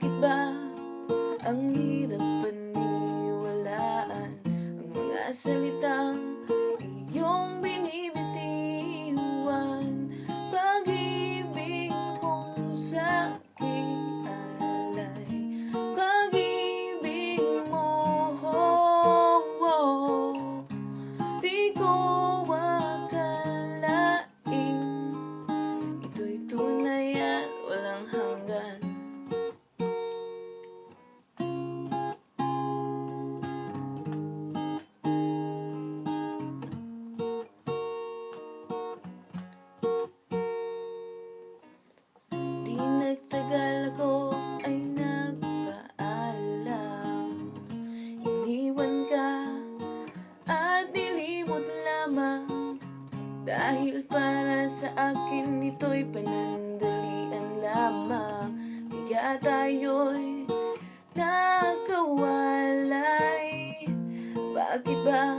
Bakit ba ang hirap paniwalaan ang mga salitang iyong binibitiwan? Pag-ibig mong sa'king alay, pag-ibig mo, di ko akalain ito'y tunay at walang hanggan. Di nagtagal ako ay nagpaalam, iniwan ka at nilimot lamang. Dahil para sa akin ito'y panandalian lamang, kaya tayo'y nakawalay. Bakit ba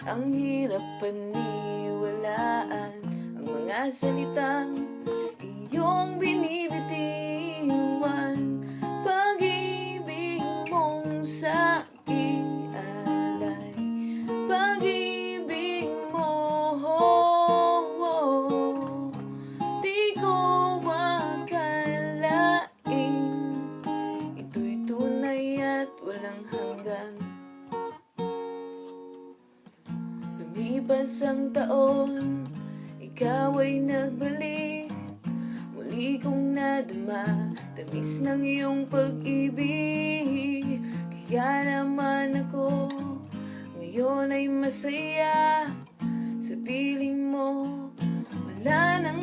ang hirap paniwalaan ang mga salitang iyong binibitiwan? Pag-ibig mong sa'king alay, pag-ibig mo, di ko akalain ito'y tunay at walang hanggan. Lumipas ang taon, ikaw ay nagbalik. Muli kong nadama, tamis ng iyong pag-ibig. Kaya naman ako ngayon ay masaya sa piling mo. Wala nang